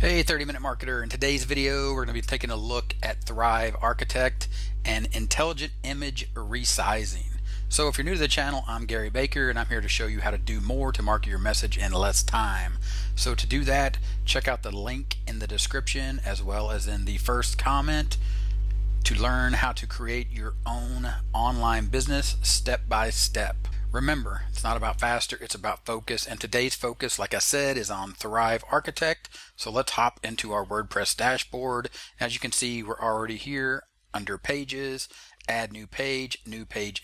Hey 30-minute marketer, in today's video we're going to be taking a look at Thrive Architect and Intelligent Image Resizing. So if you're new to the channel, I'm Gary Baker and I'm here to show you how to do more to market your message in less time. So to do that, check out the link in the description as well as in the first comment to learn how to create your own online business step by step. Remember, it's not about faster, it's about focus, and today's focus, like I said, is on Thrive Architect. So let's hop into our WordPress dashboard. As you can see, we're already here under Pages, Add New Page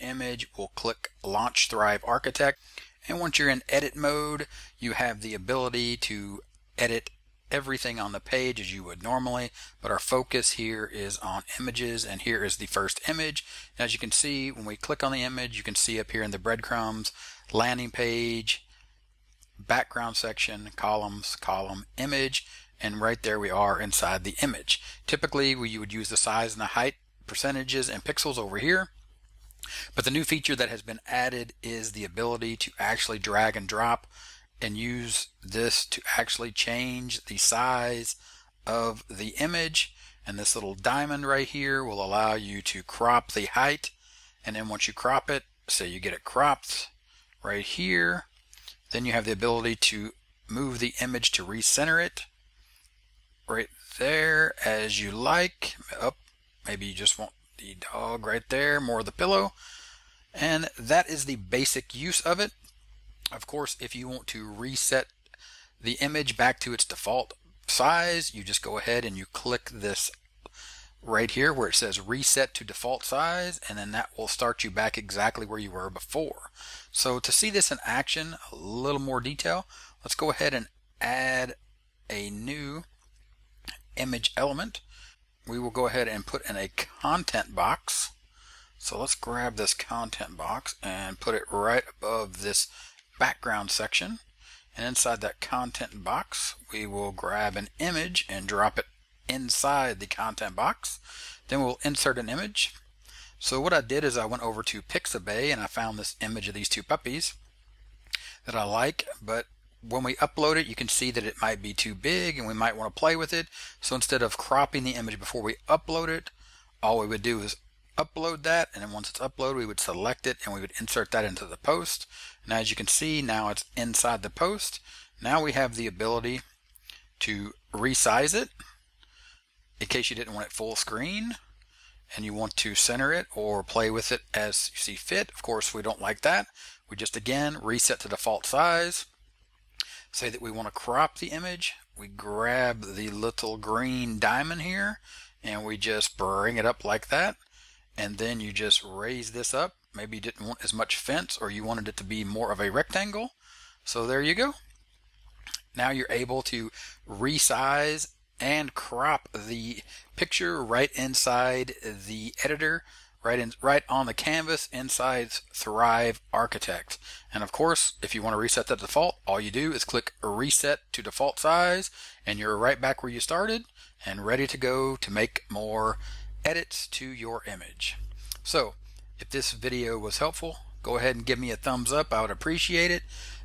Image. We'll click Launch Thrive Architect, and once you're in edit mode, you have the ability to edit everything on the page as you would normally, but our focus here is on images, and here is the first image. As you can see, when we click on the image, you can see up here in the breadcrumbs, landing page, background section, columns, column, image, and right there we are inside the image. Typically you would use the size and the height percentages and pixels over here, but the new feature that has been added is the ability to actually drag and drop and use this to actually change the size of the image. And this little diamond right here will allow you to crop the height, and then once you crop it, say you get it cropped right here, then you have the ability to move the image to recenter it right there as you like. Maybe you just want the dog right there, more of the pillow, and that is the basic use of it. Of course, if you want to reset the image back to its default size, you just go ahead and you click this right here where it says reset to default size, and then that will start you back exactly where you were before. So to see this in action, a little more detail, let's go ahead and add a new image element. We will go ahead and put in a content box. So let's grab this content box and put it right above this background section, and inside that content box we will grab an image and drop it inside the content box. Then we'll insert an image. So what I did is I went over to Pixabay and I found this image of these two puppies that I like, but when we upload it you can see that it might be too big and we might want to play with it. So instead of cropping the image before we upload it, all we would do is upload that, and then once it's uploaded we would select it and we would insert that into the post. And as you can see, now it's inside the post. Now we have the ability to resize it in case you didn't want it full screen and you want to center it or play with it as you see fit. Of course, we don't like that. We just again reset to default size. Say that we want to crop the image. We grab the little green diamond here and we just bring it up like that. And then you just raise this up. Maybe you didn't want as much fence, or you wanted it to be more of a rectangle. So there you go. Now you're able to resize and crop the picture right inside the editor, right on the canvas inside Thrive Architect. And of course, if you want to reset that default, all you do is click reset to default size and you're right back where you started and ready to go to make more edits to your image. So if this video was helpful, go ahead and give me a thumbs up. I would appreciate it.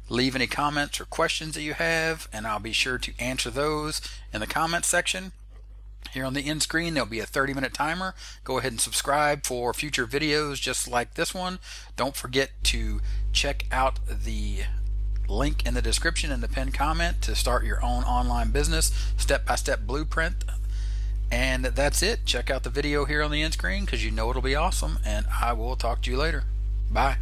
Leave any comments or questions that you have and I'll be sure to answer those in the comments section. Here on the end screen there'll be a 30-minute timer. Go ahead and subscribe for future videos just like this one. Don't forget to check out the link in the description and the pinned comment to start your own online business step-by-step blueprint. And that's it. Check out the video here on the end screen because you know it'll be awesome, and I will talk to you later. Bye.